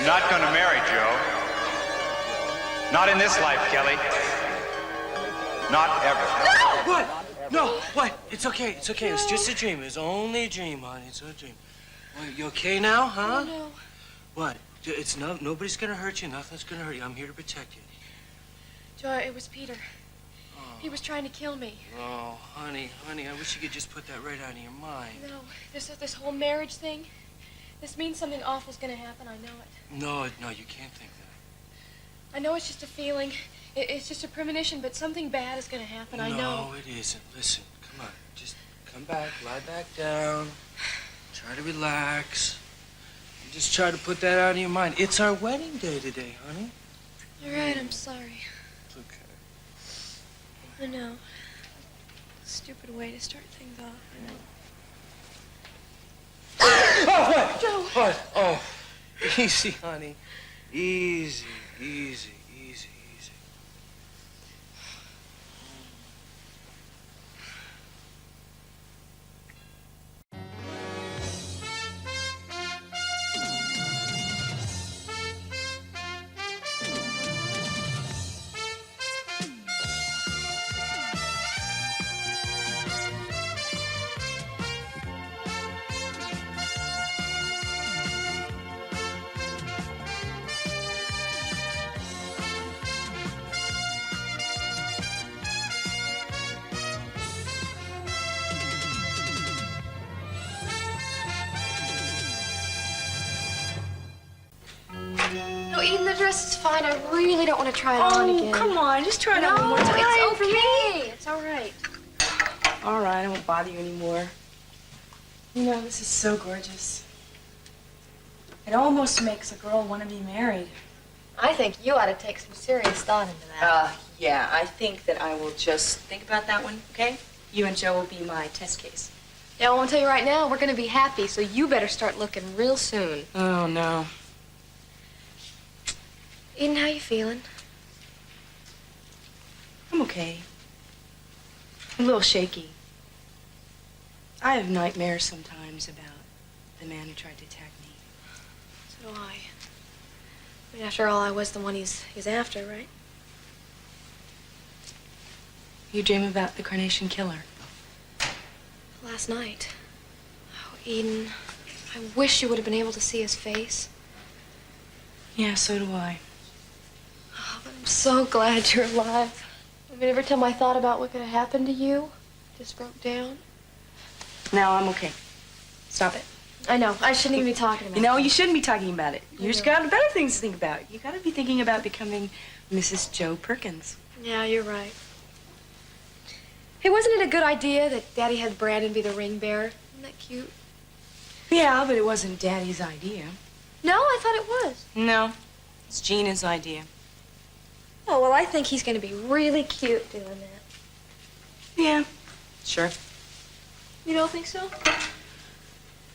not going to marry Joe. Not in this life, Kelly. Not ever. No! What? No, what? It's okay, it's okay. No. It's just a dream. It's only a dream, honey. It's a dream. Well, you okay now, huh? No. What? It's nobody's gonna hurt you. Nothing's gonna hurt you. I'm here to protect you. Joe, it was Peter. Oh. He was trying to kill me. Oh, honey, I wish you could just put that right out of your mind. No, this whole marriage thing, this means something awful's gonna happen. I know it. No, you can't think that. I know it's just a feeling. It's just a premonition, but something bad is gonna happen. I know. No, it isn't. Listen, come on. Just come back, lie back down. Try to relax. You just try to put that out of your mind. It's our wedding day today, honey. You're right, I'm sorry. It's okay. I know. Stupid way to start things off, I know. Oh, what? Joe! What? Oh, easy, honey. Easy, easy. No, Eden, the dress is fine. I really don't want to try it on again. Oh, come on. Just try it out one more time. It's okay. It's all right. All right, I won't bother you anymore. You know, this is so gorgeous. It almost makes a girl want to be married. I think you ought to take some serious thought into that. Yeah, I think that I will just think about that one, okay? You and Joe will be my test case. Yeah, I want to tell you right now, we're going to be happy, so you better start looking real soon. Oh, no. Eden, how you feeling? I'm okay. I'm a little shaky. I have nightmares sometimes about the man who tried to attack me. So do I. I mean, after all, I was the one he's after, right? You dream about the Carnation Killer. Last night. Oh, Eden, I wish you would have been able to see his face. Yeah, so do I. Oh, but I'm so glad you're alive. I mean, every time I thought about what could have happened to you, I just broke down. Now I'm okay. Stop it. I know. I shouldn't even be talking about it. You know, you shouldn't be talking about it. You just got better things to think about. You got to be thinking about becoming Mrs. Joe Perkins. Yeah, you're right. Hey, wasn't it a good idea that Daddy had Brandon be the ring bearer? Isn't that cute? Yeah, but it wasn't Daddy's idea. No, I thought it was. No, it's Gina's idea. Oh, well, I think he's going to be really cute doing that. Yeah, sure. You don't think so?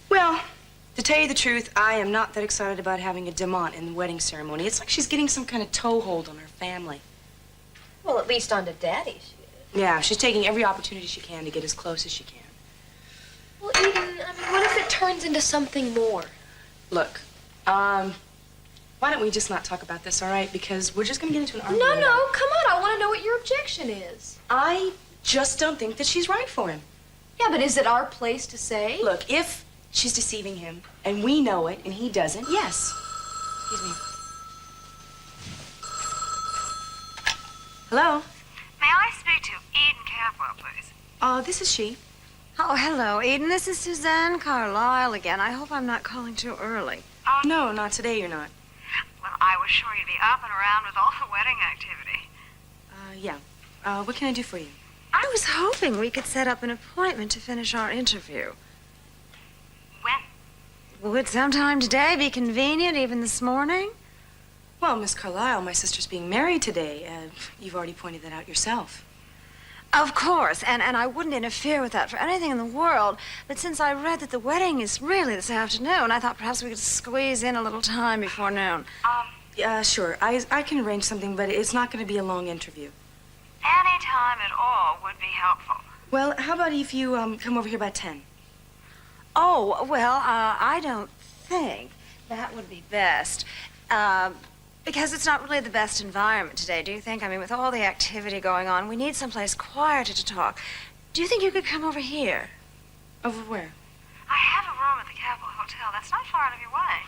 Well, to tell you the truth, I am not that excited about having a Demont in the wedding ceremony. It's like she's getting some kind of toehold on her family. Well, at least on to Daddy she is. Yeah, she's taking every opportunity she can to get as close as she can. Well, Eden, I mean, what if it turns into something more? Look, why don't we just not talk about this, all right? Because we're just going to get into an argument. No, come on. I want to know what your objection is. I just don't think that she's right for him. Yeah, but is it our place to say? Look, if she's deceiving him, and we know it, and he doesn't, yes. Excuse me. Hello? May I speak to Eden Capwell, please? This is she. Oh, hello, Eden. This is Suzanne Carlisle again. I hope I'm not calling too early. No, not today, you're not. Well, I was sure you'd be up and around with all the wedding activity. Yeah. What can I do for you? I was hoping we could set up an appointment to finish our interview. When? Would sometime today be convenient, even this morning? Well, Miss Carlisle, my sister's being married today. You've already pointed that out yourself. Of course, and I wouldn't interfere with that for anything in the world. But since I read that the wedding is really this afternoon, I thought perhaps we could squeeze in a little time before noon. Yeah, sure. I can arrange something, but it's not going to be a long interview. Any time at all would be helpful. Well, how about if you come over here by 10? Oh, well, I don't think that would be best. Because it's not really the best environment today, do you think? I mean, with all the activity going on, we need someplace quieter to talk. Do you think you could come over here? Over where? I have a room at the Capitol Hotel. That's not far out of your way.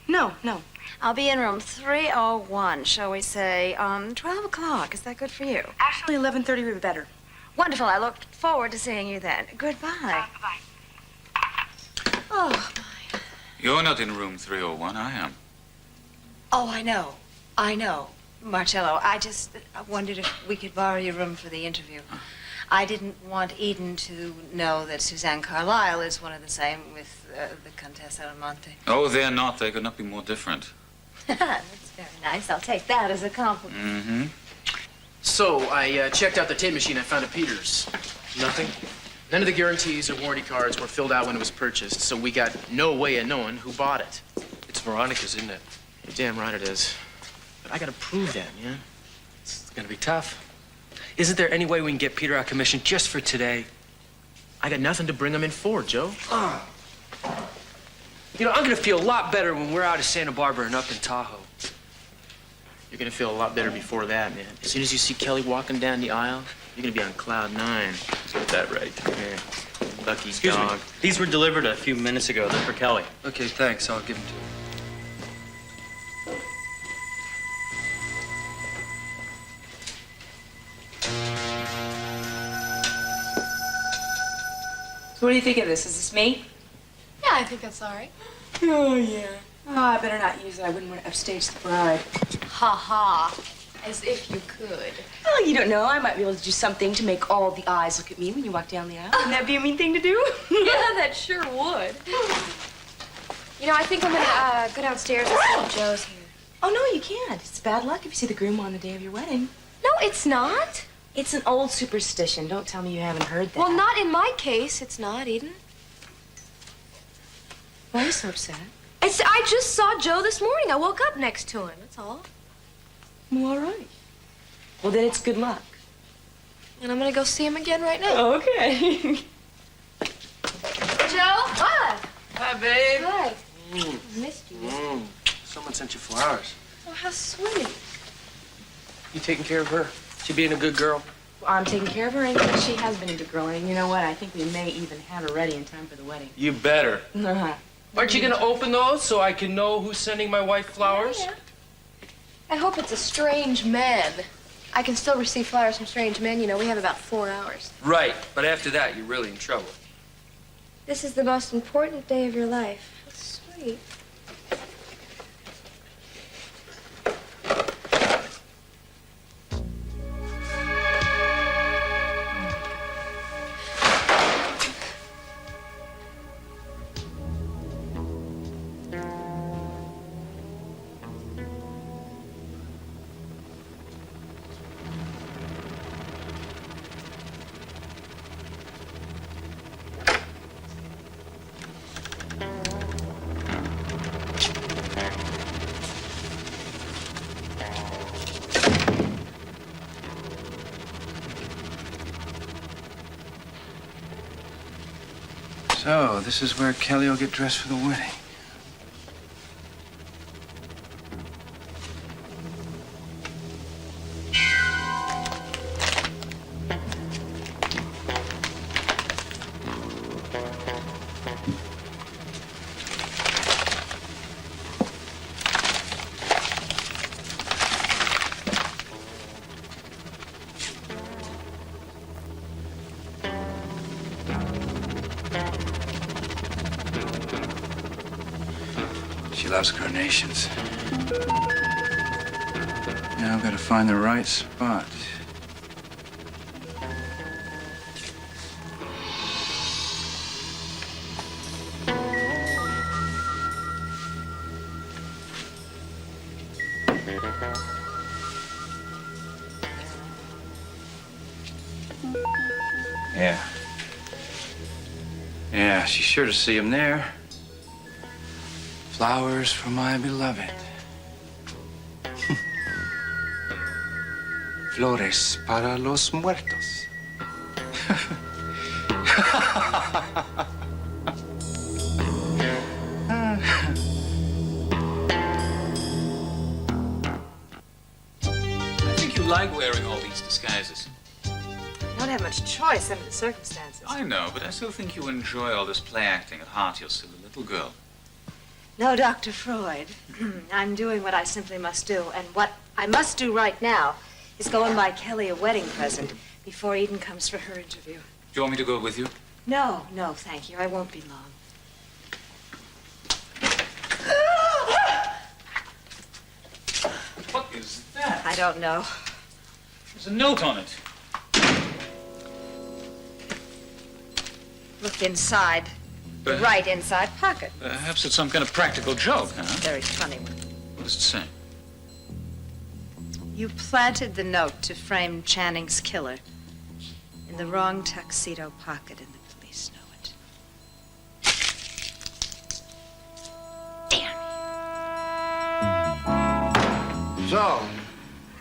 No. I'll be in room 301, shall we say, 12 o'clock. Is that good for you? Actually, 11:30 would be better. Wonderful. I look forward to seeing you then. Goodbye. Bye-bye. Oh, You're not in room 301, I am. oh, I know. Marcello, I just wondered if we could borrow your room for the interview. I didn't want Eden to know that Suzanne Carlyle is one of the same with the Contessa Almonte. Oh, they're not. They could not be more different. That's very nice. I'll take that as a compliment. Mm-hmm. So, I checked out the tape machine I found at Peter's. Nothing? None of the guarantees or warranty cards were filled out when it was purchased, so we got no way of knowing who bought it. It's Veronica's, isn't it? You're damn right it is. But I gotta prove that, man. It's gonna be tough. Isn't there any way we can get Peter out commission just for today? I got nothing to bring him in for, Joe. You know, I'm gonna feel a lot better when we're out of Santa Barbara and up in Tahoe. You're gonna feel a lot better before that, man. As soon as you see Kelly walking down the aisle, you're gonna be on cloud 9. Get that right. Yeah. Lucky Excuse dog. me. These were delivered a few minutes ago. They're for Kelly. Okay, thanks. I'll give them to you. So what do you think of this? Is this me? Yeah, I think that's all right. Oh, yeah. Oh, I better not use it. I wouldn't want to upstage the bride. Ha ha. As if you could. Well, you don't know. I might be able to do something to make all the eyes look at me when you walk down the aisle. Wouldn't that be a mean thing to do? Yeah, that sure would. You know, I think I'm gonna go downstairs and see if Joe's here. Oh, no, you can't. It's bad luck if you see the groom on the day of your wedding. No, it's not. It's an old superstition. Don't tell me you haven't heard that. Well, not in my case. It's not, Eden. Why are you so upset? I just saw Joe this morning. I woke up next to him. That's all. Well, all right. Well, then it's good luck. And I'm gonna go see him again right now. Okay. Joe? What? Hi, babe. Hi. I missed you. Someone sent you flowers. Oh, how sweet. You taking care of her? She being a good girl? I'm taking care of her, and she has been a good girl. And you know what? I think we may even have her ready in time for the wedding. You better. Uh-huh. Aren't you gonna open those so I can know who's sending my wife flowers? Yeah. I hope it's a strange man. I can still receive flowers from strange men. You know, we have about 4 hours. Right, but after that, you're really in trouble. This is the most important day of your life. That's sweet. So, this is where Kelly will get dressed for the wedding. She loves carnations. Now I've got to find the right spot. Yeah. Yeah, she's sure to see him there. Flowers for my beloved. Flores para los muertos. like wearing all these disguises? I don't have much choice under the circumstances. I know, but I still think you enjoy all this play acting. At heart, you're still a little girl. No, Dr. Freud. I'm doing what I simply must do. And what I must do right now is go and buy Kelly a wedding present before Eden comes for her interview. Do you want me to go with you? No, no, thank you. I won't be long. What is that? I don't know. There's a note on it. Look inside. The Uh, right inside pocket. Perhaps it's some kind of practical joke, huh? Very funny one. What does it say? You planted the note to frame Channing's killer in the wrong tuxedo pocket, and the police know it. Damn you. So,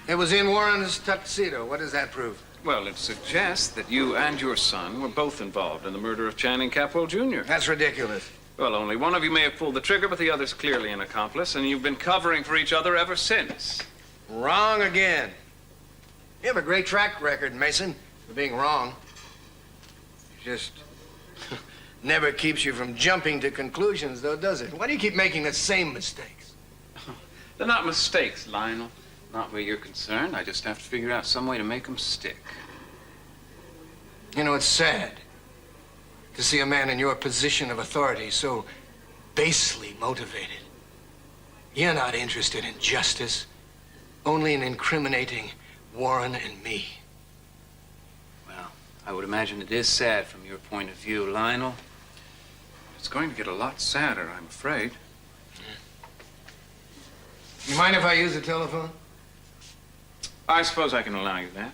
it was in Warren's tuxedo. What does that prove? Well, it suggests that you and your son were both involved in the murder of Channing Capwell Jr. That's ridiculous. Well, only one of you may have pulled the trigger, but the other's clearly an accomplice, and you've been covering for each other ever since. Wrong again. You have a great track record, Mason, for being wrong. It just never keeps you from jumping to conclusions, though, does it? Why do you keep making the same mistakes? They're not mistakes, Lionel. Not where you're concerned. I just have to figure out some way to make them stick. You know, it's sad to see a man in your position of authority so basely motivated. You're not interested in justice, only in incriminating Warren and me. Well, I would imagine it is sad from your point of view, Lionel. It's going to get a lot sadder, I'm afraid. You mind if I use the telephone? I suppose I can allow you that.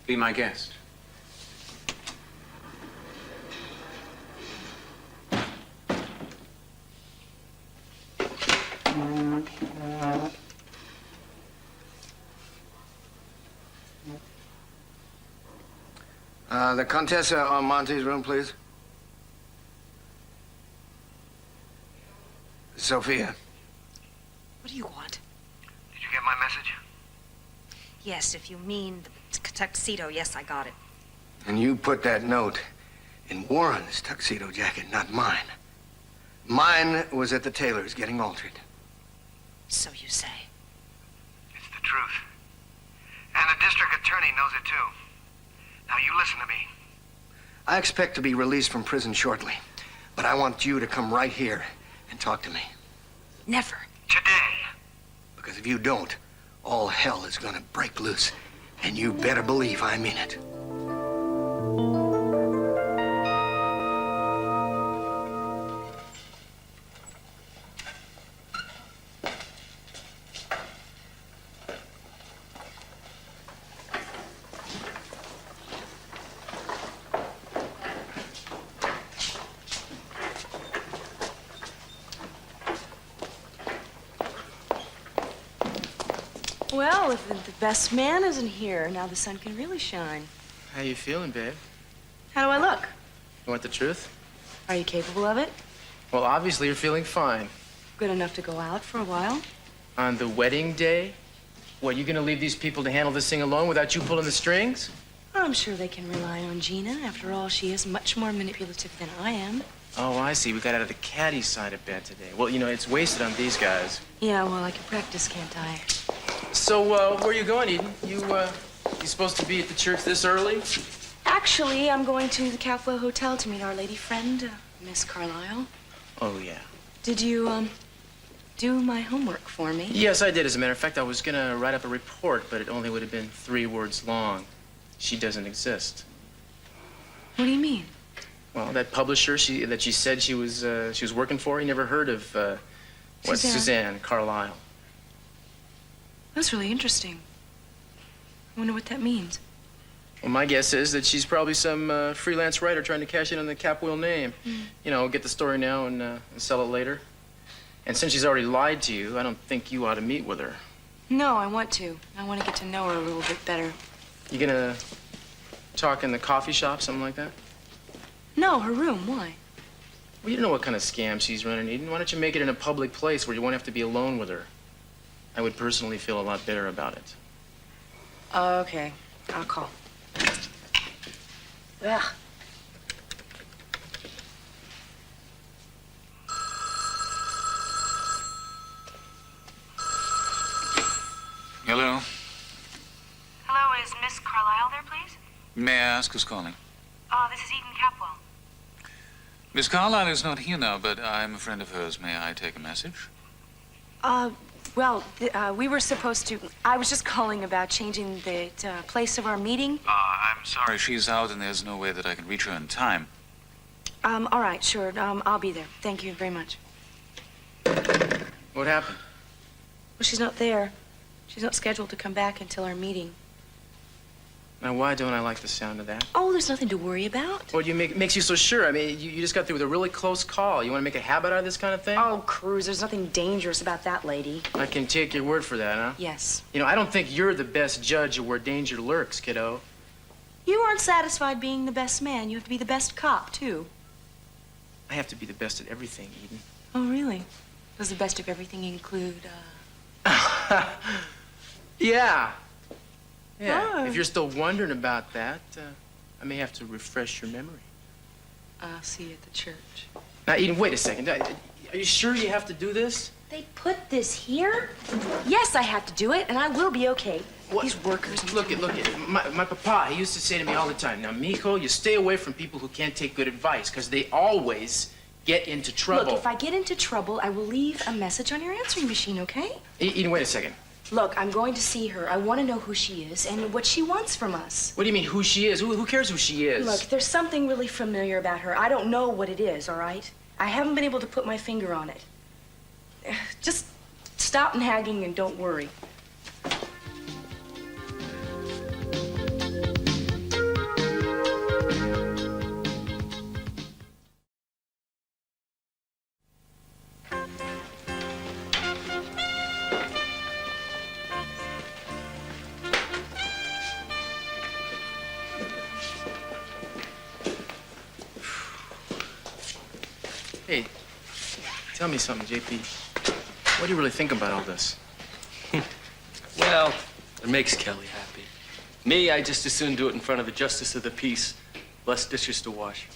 Be my guest. The Contessa Monte's room, please. Sophia. What do you want? Did you get my message? Yes, if you mean the tuxedo, yes, I got it. And you put that note in Warren's tuxedo jacket, not mine. Mine was at the tailor's getting altered. So you say. It's the truth. And the district attorney knows it too. Now you listen to me. I expect to be released from prison shortly, but I want you to come right here and talk to me. Never. Today. Because if you don't, all hell is gonna break loose. And you better believe I mean it. Well, if the best man isn't here, now the sun can really shine. How you feeling, babe? How do I look? You want the truth? Are you capable of it? Well, obviously you're feeling fine. Good enough to go out for a while? On the wedding day? What, you gonna leave these people to handle this thing alone without you pulling the strings? I'm sure they can rely on Gina. After all, she is much more manipulative than I am. Oh, I see. We got out of the caddy side of bed today. Well, you know, it's wasted on these guys. Yeah, well, I can practice, can't I? So, where are you going, Eden? You supposed to be at the church this early? Actually, I'm going to the Capwell Hotel to meet our lady friend, Miss Carlyle. Oh, yeah. Did you, do my homework for me? Yes, I did. As a matter of fact, I was gonna write up a report, but it only would have been 3 words long. She doesn't exist. What do you mean? Well, that publisher that she said she was working for, he never heard of, Suzanne Carlyle. That's really interesting. I wonder what that means. Well, my guess is that she's probably some freelance writer trying to cash in on the Capwell name. You know, get the story now and sell it later. And since she's already lied to you, I don't think you ought to meet with her. No, I want to. I want to get to know her a little bit better. You gonna talk in the coffee shop, something like that? No, her room. Why? Well, you don't know what kind of scam she's running, Eden. Why don't you make it in a public place where you won't have to be alone with her? I would personally feel a lot better about it. Okay, I'll call. Yeah. Hello? Hello, is Miss Carlisle there, please? May I ask who's calling? This is Eden Capwell. Miss Carlisle is not here now, but I'm a friend of hers. May I take a message? We were supposed to. I was just calling about changing the place of our meeting. I'm sorry. She's out and there's no way that I can reach her in time. All right, sure. I'll be there. Thank you very much. What happened? Well, she's not there. She's not scheduled to come back until our meeting. Now, why don't I like the sound of that? Oh, there's nothing to worry about. What makes you so sure? I mean, you just got through with a really close call. You want to make a habit out of this kind of thing? Oh, Cruz, there's nothing dangerous about that lady. I can take your word for that, huh? Yes. You know, I don't think you're the best judge of where danger lurks, kiddo. You aren't satisfied being the best man. You have to be the best cop, too. I have to be the best at everything, Eden. Oh, really? Does the best of everything include, Yeah. Yeah. Oh. If you're still wondering about that, I may have to refresh your memory. I'll see you at the church. Now, Eden, wait a second. Are you sure you have to do this? They put this here? Yes, I have to do it, and I will be okay. What? These workers. Look it. My papa, he used to say to me all the time, now, Miko, you stay away from people who can't take good advice, because they always get into trouble. Look, if I get into trouble, I will leave a message on your answering machine, okay? Eden, wait a second. Look, I'm going to see her. I want to know who she is and what she wants from us. What do you mean, who she is? Who cares who she is? Look, there's something really familiar about her. I don't know what it is, all right? I haven't been able to put my finger on it. Just stop nagging and don't worry. Hey, tell me something, JP. What do you really think about all this? Well, it makes Kelly happy. Me, I just as soon do it in front of the justice of the peace. Less dishes to wash.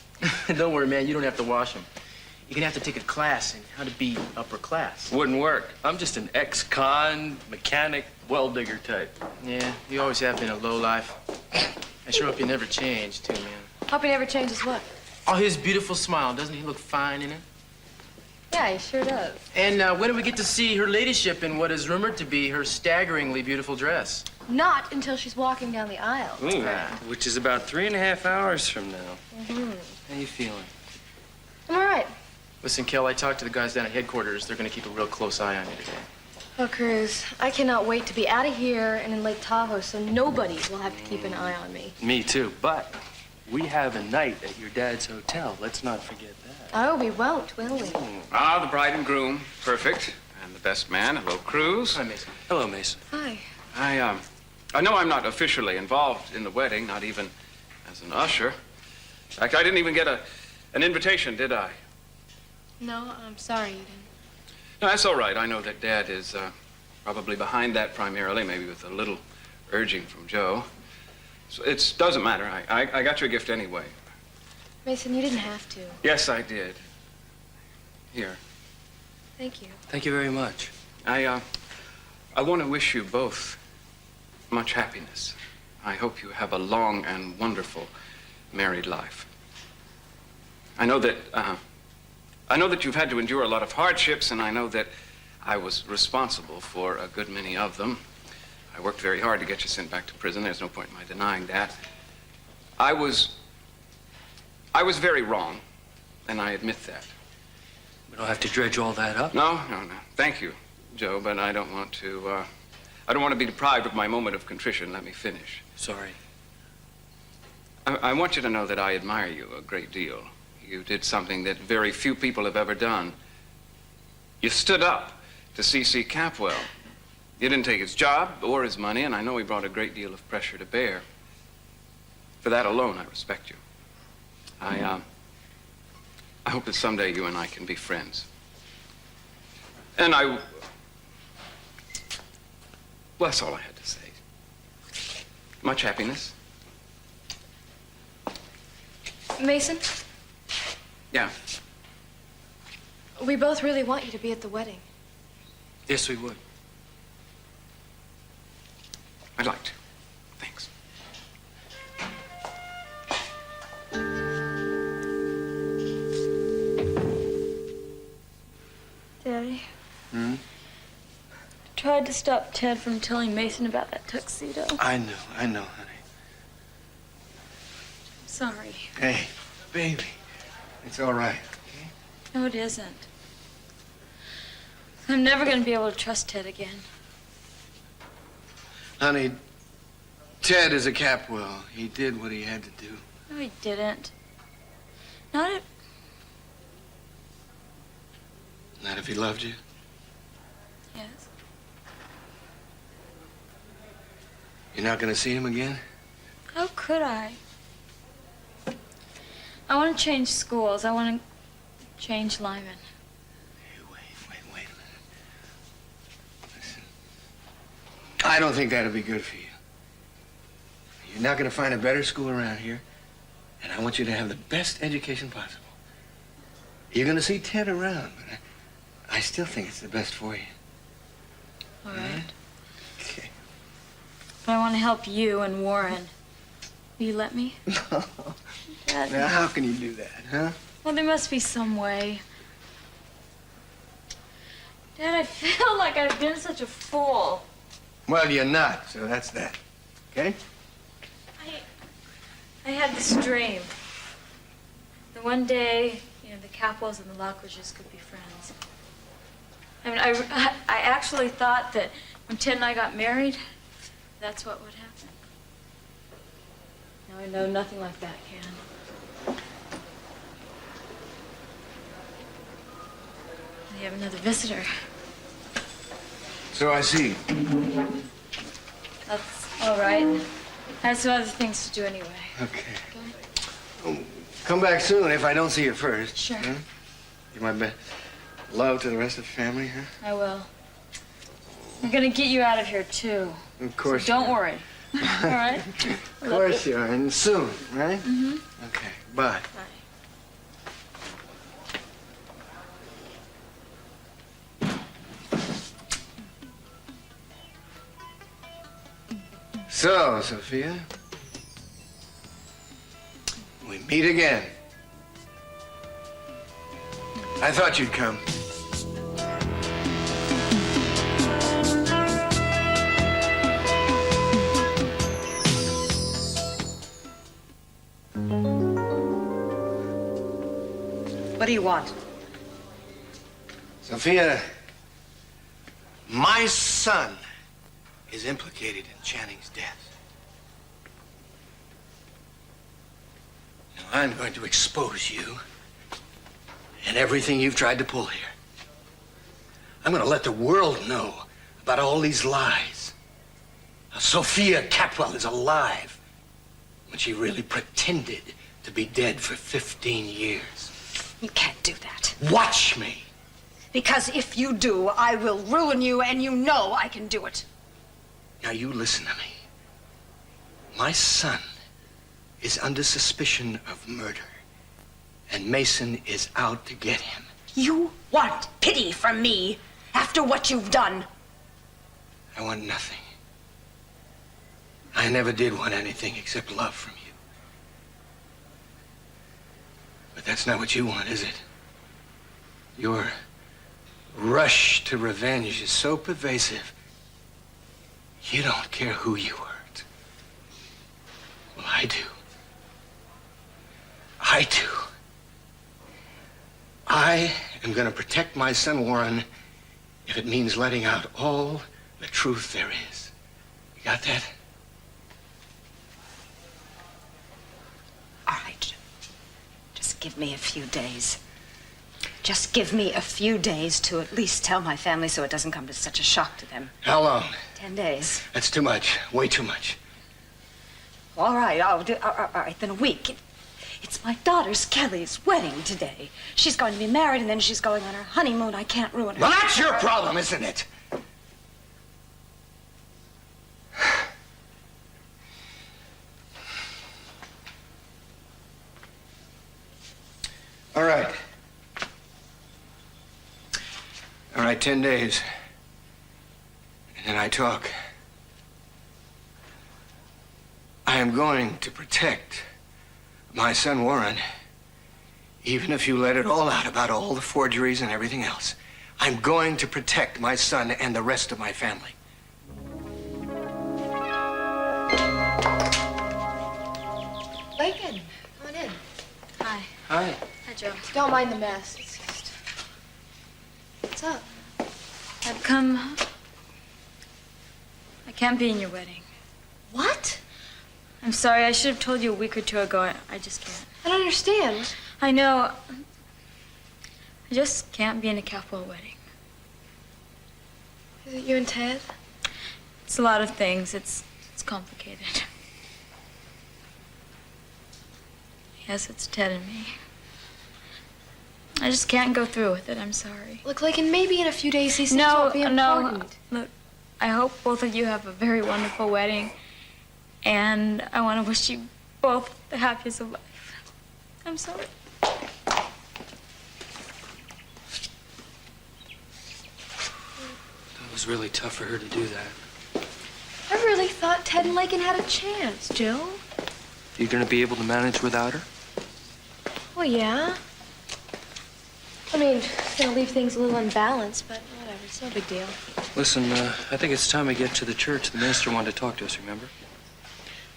Don't worry, man. You don't have to wash them. You're gonna have to take a class in how to be upper class. Wouldn't work. I'm just an ex-con, mechanic, well-digger type. Yeah, you always have been a lowlife. I sure hope you never change, too, man. Hope he never changes what? Oh, his beautiful smile. Doesn't he look fine in it? Yeah, he sure does. And when do we get to see her ladyship in what is rumored to be her staggeringly beautiful dress? Not until she's walking down the aisle. Which is about 3.5 hours from now. How you feeling? I'm all right. Listen, Kel, I talked to the guys down at headquarters. They're going to keep a real close eye on you today. Oh, Cruz, I cannot wait to be out of here and in Lake Tahoe so nobody will have to keep an eye on me. Me too, but we have a night at your dad's hotel. Let's not forget that. Oh, we won't, will we? Ah, the bride and groom. Perfect. And the best man. Hello, Cruz. Hi, Mason. Hello, Mason. Hi. I know I'm not officially involved in the wedding, not even as an usher. In fact, I didn't even get an invitation, did I? No, I'm sorry you didn't. No, that's all right. I know that Dad is probably behind that primarily, maybe with a little urging from Joe. So it doesn't matter. I got your gift anyway. Mason, you didn't have to. Yes, I did. Here. Thank you. Thank you very much. I want to wish you both much happiness. I hope you have a long and wonderful married life. I know that you've had to endure a lot of hardships, and I know that I was responsible for a good many of them. I worked very hard to get you sent back to prison. There's no point in my denying that. I was very wrong, and I admit that. We don't have to dredge all that up. No. Thank you, Joe, but I don't want to be deprived of my moment of contrition. Let me finish. Sorry. I want you to know that I admire you a great deal. You did something that very few people have ever done. You stood up to C.C. Capwell. You didn't take his job or his money, and I know he brought a great deal of pressure to bear. For that alone, I respect you. I hope that someday you and I can be friends. And well, that's all I had to say. Much happiness. Mason, Yeah. we both really want you to be at the wedding. Yes, we would. I'd like to. Thanks. Daddy, Hmm? I tried to stop Ted from telling Mason about that tuxedo. I know, honey. I'm sorry. Hey, baby, it's all right. No, it isn't. I'm never going to be able to trust Ted again. Honey, Ted is a Capwell. He did what he had to do. No, he didn't. Not if... Not if he loved you. Yes. You're not gonna see him again? How could I? I want to change schools. I want to change Lyman. Hey, wait a minute. Listen. I don't think that'll be good for you. You're not gonna find a better school around here, and I want you to have the best education possible. You're gonna see Ted around, but I still think it's the best for you. All right. Okay. But I want to help you and Warren. Will you let me? Dad. Now, how can you do that, huh? Well, there must be some way. Dad, I feel like I've been such a fool. Well, you're not, so that's that. Okay? I had this dream. That one day, the Capwells and the Lockridges could be friends. I mean, I actually thought that when Ted and I got married, that's what would happen. Now I know nothing like that can. We have another visitor. So I see. That's all right. I have some other things to do anyway. Okay. Come back soon if I don't see you first. Sure. Huh? Give my best love to the rest of the family, huh? I will. I'm gonna get you out of here too. Of course. So don't worry. All right? Of course you are, and soon, right? Mm-hmm. Okay. Bye. So, Sophia, we meet again. I thought you'd come. What do you want? Sophia, my son is implicated in Channing's death. Now, I'm going to expose you and everything you've tried to pull here. I'm going to let the world know about all these lies. Now, Sophia Capwell is alive when she really pretended to be dead for 15 years. You can't do that. Watch me. Because if you do, I will ruin you, and you know I can do it. Now, you listen to me. My son is under suspicion of murder, and Mason is out to get him. You want pity from me after what you've done. I want nothing. I never did want anything except love from you. But that's not what you want, is it? Your rush to revenge is so pervasive, you don't care who you hurt. Well, I do. I do. I am going to protect my son Warren if it means letting out all the truth there is. You got that? All right. Just give me a few days. Just give me a few days to at least tell my family so it doesn't come as such a shock to them. How long? 10 days. That's too much. Way too much. All right, I'll do. All right, then a week. It's my daughter's Kelly's wedding today. She's going to be married and then she's going on her honeymoon. I can't ruin her. Well, that's your problem, isn't it? All right. All right, 10 days. And then I talk. I am going to protect my son Warren, even if you let it all out about all the forgeries and everything else. I'm going to protect my son and the rest of my family. Lincoln, come on in. Hi. Hi. Hi, Joe. Don't mind the mess. It's just... What's up? I've come. I can't be in your wedding. What? I'm sorry. I should have told you a week or two ago. I just can't. I don't understand. I know. I just can't be in a Capwell wedding. Is it you and Ted? It's a lot of things. It's complicated. Yes, it's Ted and me. I just can't go through with it. I'm sorry. Look, Lincoln, maybe in a few days these things won't be important. Look, I hope both of you have a very wonderful wedding. And I want to wish you both the happiest of life. I'm sorry. That was really tough for her to do that. I really thought Ted and Lincoln had a chance, Joe. You gonna be able to manage without her? Well, yeah. I mean, it's gonna leave things a little unbalanced, but whatever, it's no big deal. Listen, I think it's time we get to the church. The minister wanted to talk to us, remember?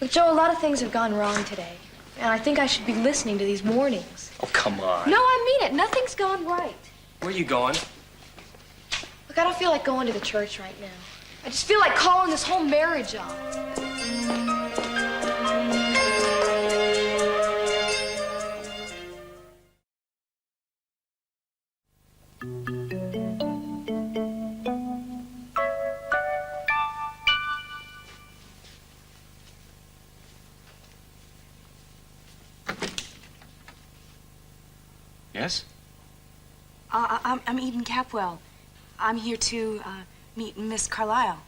Look, Joe, a lot of things have gone wrong today. And I think I should be listening to these warnings. Oh, come on. No, I mean it. Nothing's gone right. Where you going? Look, I don't feel like going to the church right now. I just feel like calling this whole marriage off. Yes? I'm Eden Capwell. I'm here to meet Miss Carlisle.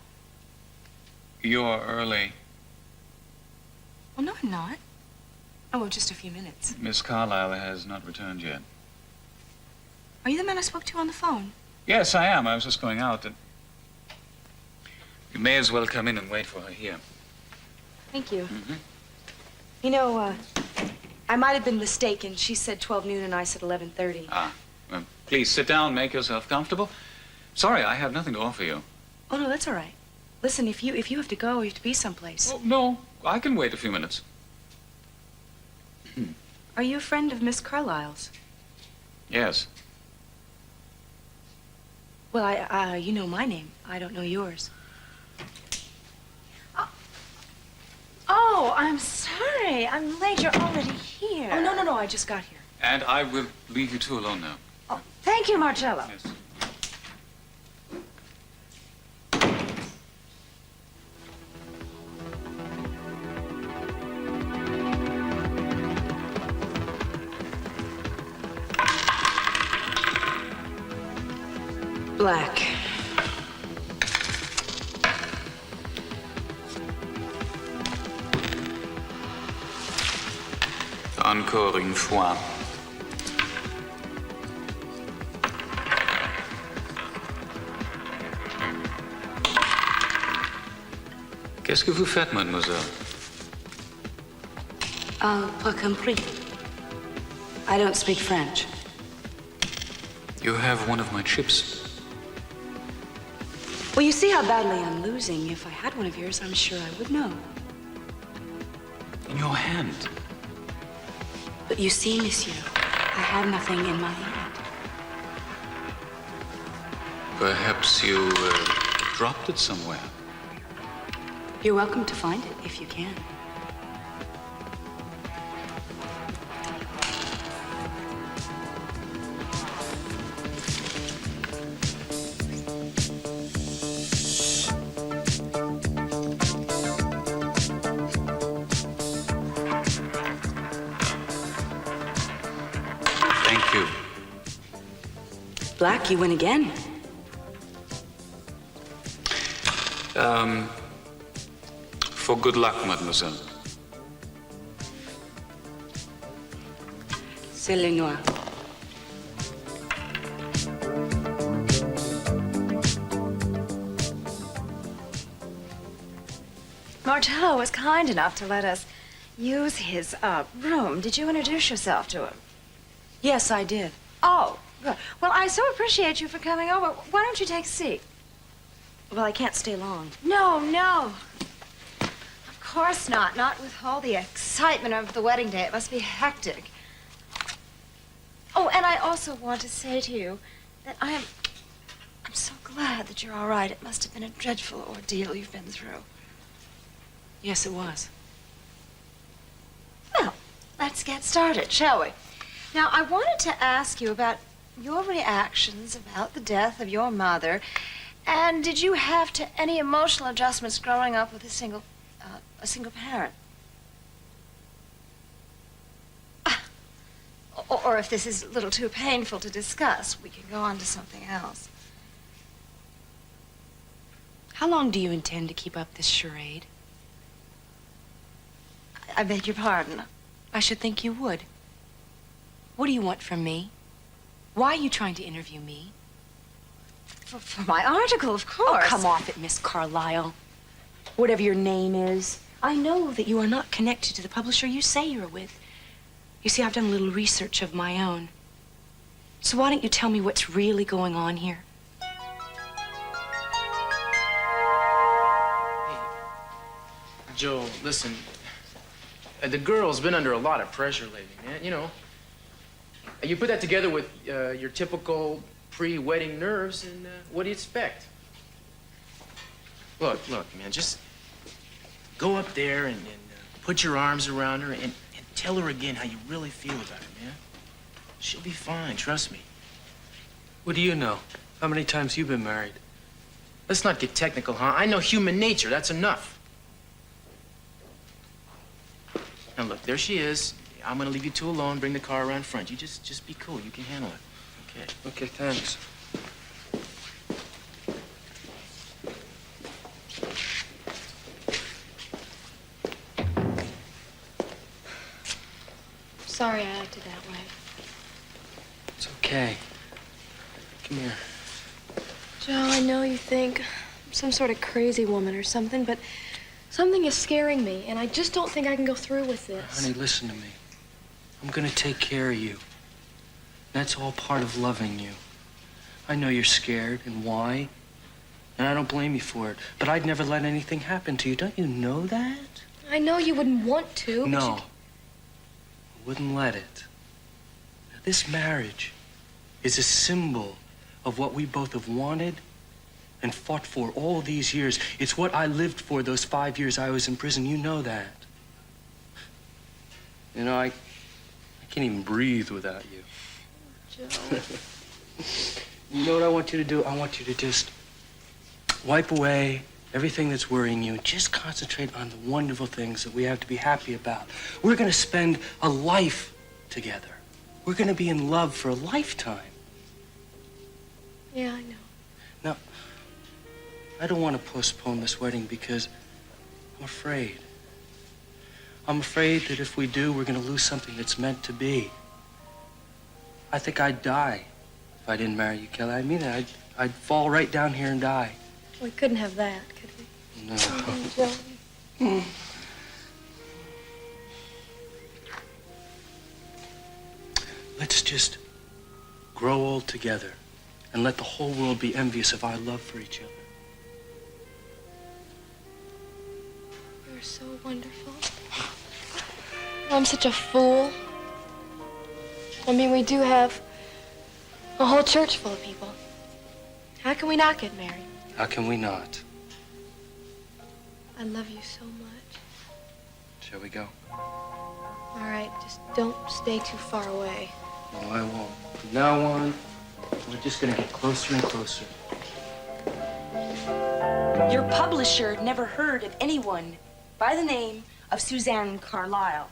You're early. Well, no, I'm not. Oh, well, just a few minutes. Miss Carlisle has not returned yet. Are you the man I spoke to on the phone? Yes, I am. I was just going out. You may as well come in and wait for her here. Thank you. Mm-hmm. You know, I might have been mistaken. She said 12 noon and I said 11:30. Ah, well, please sit down, make yourself comfortable. Sorry, I have nothing to offer you. Oh, no, that's all right. Listen, if you have to go, you have to be someplace. Oh, no, I can wait a few minutes. Are you a friend of Miss Carlisle's? Yes. Well, you know my name. I don't know yours. Oh, I'm sorry. I'm late. You're already here. Oh, no, I just got here. And I will leave you two alone now. Oh, thank you, Marcello. Yes. Black. Encore une fois. Qu'est-ce que vous faites, mademoiselle? Pas compris. I don't speak French. You have one of my chips. Well, you see how badly I'm losing. If I had one of yours, I'm sure I would know. In your hand. But you see, monsieur, I have nothing in my hand. Perhaps you dropped it somewhere. You're welcome to find it if you can. Thank you. Black, you win again. For good luck, mademoiselle. C'est le noir. Martello was kind enough to let us use his room. Did you introduce yourself to him? Yes, I did. Oh, good. Well, I so appreciate you for coming over. Why don't you take a seat? Well, I can't stay long. No, no. Of course not. Not with all the excitement of the wedding day. It must be hectic. Oh, and I also want to say to you that I'm so glad that you're all right. It must have been a dreadful ordeal you've been through. Yes, it was. Well, let's get started, shall we? Now, I wanted to ask you about your reactions about the death of your mother. And did you have any emotional adjustments growing up with a single parent? Or if this is a little too painful to discuss, we can go on to something else. How long do you intend to keep up this charade? I beg your pardon. I should think you would. What do you want from me? Why are you trying to interview me? For my article, of course. Oh, come off it, Miss Carlyle. Whatever your name is, I know that you are not connected to the publisher you say you're with. You see, I've done a little research of my own. So why don't you tell me what's really going on here? Joe, listen. The girl's been under a lot of pressure lately, man. You know, you put that together with your typical pre-wedding nerves, and what do you expect? Look, man, just go up there and put your arms around her and tell her again how you really feel about her, man. She'll be fine, trust me. What do you know? How many times you been married? Let's not get technical, huh? I know human nature, that's enough. Now look, there she is. I'm gonna leave you two alone, bring the car around front. You just be cool, you can handle it. Okay. Okay, thanks. Sorry I acted that way. It's okay. Come here. Joe, I know you think I'm some sort of crazy woman or something, but something is scaring me, and I just don't think I can go through with this. Honey, listen to me. I'm gonna take care of you. That's all part of loving you. I know you're scared and why, and I don't blame you for it, but I'd never let anything happen to you. Don't you know that? I know you wouldn't want to. but No. I wouldn't let it. Now, this marriage is a symbol of what we both have wanted and fought for all these years. It's what I lived for those 5 years I was in prison. You know that. You know, I can't even breathe without you. Joe. You know what I want you to do? I want you to just wipe away everything that's worrying you and just concentrate on the wonderful things that we have to be happy about. We're going to spend a life together. We're going to be in love for a lifetime. Yeah, I know. Now, I don't want to postpone this wedding because I'm afraid. I'm afraid that if we do, we're going to lose something that's meant to be. I think I'd die if I didn't marry you, Kelly. I mean it. I'd fall right down here and die. We couldn't have that, could we? No. Oh, Joe. Let's just grow old together and let the whole world be envious of our love for each other. You're so wonderful. I'm such a fool. I mean, we do have a whole church full of people. How can we not get married? How can we not? I love you so much. Shall we go? All right, just don't stay too far away. No, I won't. From now on, we're just gonna get closer and closer. Your publisher never heard of anyone by the name of Suzanne Carlyle.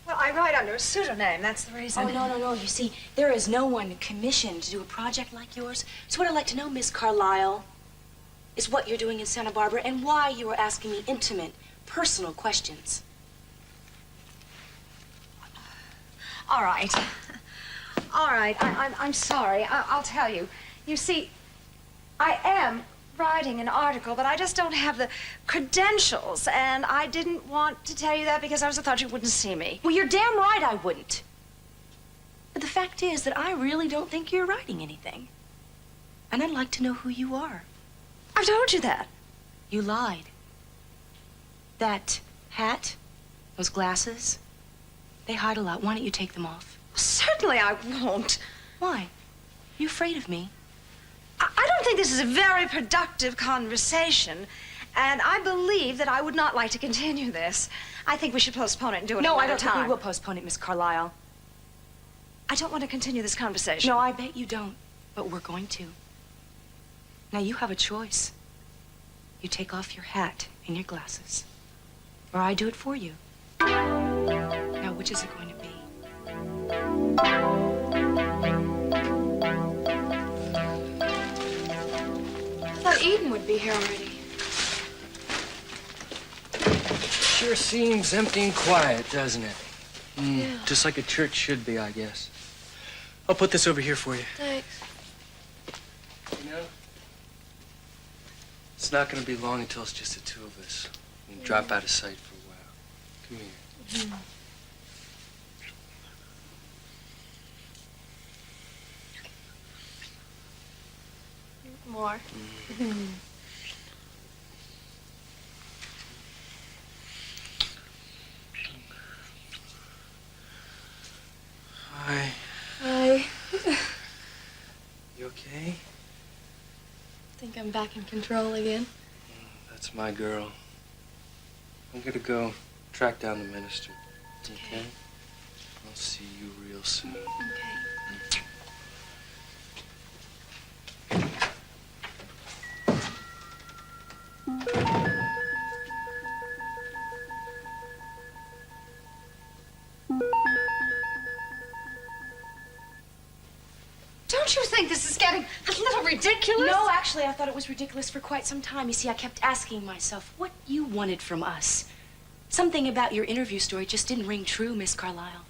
Well, I write under a pseudonym. That's the reason. Oh, no. You see, there is no one commissioned to do a project like yours. So what I'd like to know, Miss Carlyle, is what you're doing in Santa Barbara and why you are asking me intimate, personal questions. All right. All right. I'm sorry. I'll tell you. You see, I am writing an article, but I just don't have the credentials, and I didn't want to tell you that because I thought you wouldn't see me. Well, you're damn right I wouldn't. But the fact is that I really don't think you're writing anything. And I'd like to know who you are. I've told you that. You lied. That hat, those glasses, they hide a lot. Why don't you take them off? Certainly I won't. Why? You afraid of me? I don't think this is a very productive conversation, and I believe that I would not like to continue this. I think we should postpone it and do it No, another I don't time. think we will postpone it, Miss Carlisle. I don't want to continue this conversation. No, I bet you don't. But we're going to. Now, you have a choice. You take off your hat and your glasses, or I do it for you. Now, which is it going to be? I thought Eden would be here already. Sure seems empty and quiet, doesn't it? Yeah. Just like a church should be, I guess. I'll put this over here for you. Thanks. You know, it's not going to be long until it's just the two of us. And drop out of sight for a while. Come here. More. Hi. I You okay? think I'm back in control again. That's my girl. I'm gonna go track down the minister. Okay? I'll see you real soon. Okay. Don't you think this is getting a little ridiculous? No, actually, I thought it was ridiculous for quite some time. You see, I kept asking myself what you wanted from us. Something about your interview story just didn't ring true, Miss Carlisle.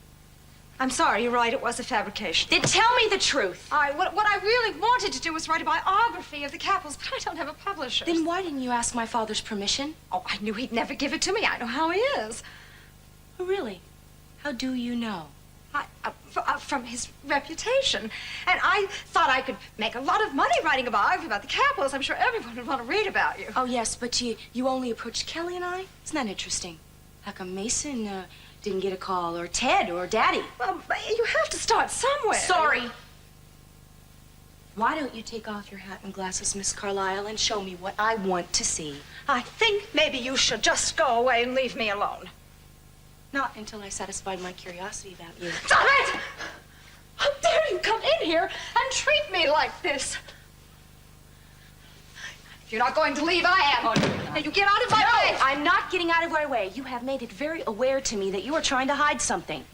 I'm sorry, you're right, it was a fabrication. Then tell me the truth. What I really wanted to do was write a biography of the Capples, but I don't have a publisher. Then why didn't you ask my father's permission? Oh, I knew he'd never give it to me. I know how he is. Oh, really? How do you know? From his reputation. And I thought I could make a lot of money writing a biography about the Capples. I'm sure everyone would want to read about you. Oh, yes, but you only approached Kelly and I? Isn't that interesting? How come Mason didn't get a call, or Ted, or Daddy? Well, but you have to start somewhere. Sorry. Why don't you take off your hat and glasses, Miss Carlisle, and show me what I want to see? I think maybe you should just go away and leave me alone. Not until I satisfied my curiosity about you. Stop it! How dare you come in here and treat me like this? If you're not going to leave, I am. Now you get out of my way. I'm not getting out of my way. You have made it very aware to me that you are trying to hide something.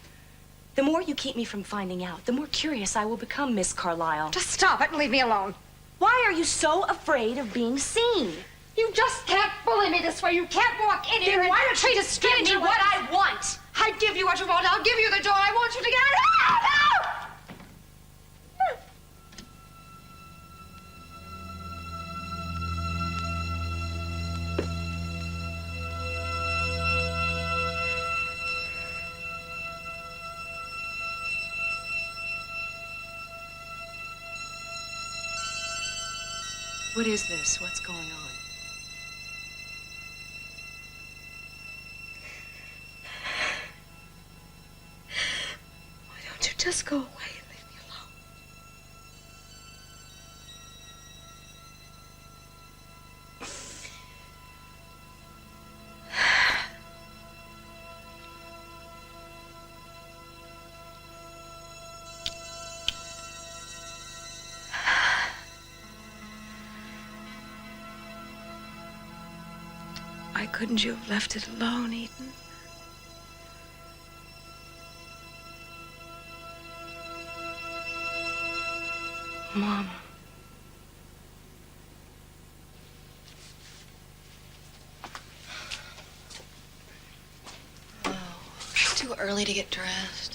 The more you keep me from finding out, the more curious I will become, Miss Carlisle. Just stop it and leave me alone. Why are you so afraid of being seen? You just can't bully me this way. You can't walk in here and why don't treat you a stranger give me what I want? I give you what you want. I'll give you the door. I want you to get out. What is this? What's going on? Why don't you just go away and leave me alone? Why couldn't you have left it alone, Eden? Mom. Oh, it's too early to get dressed.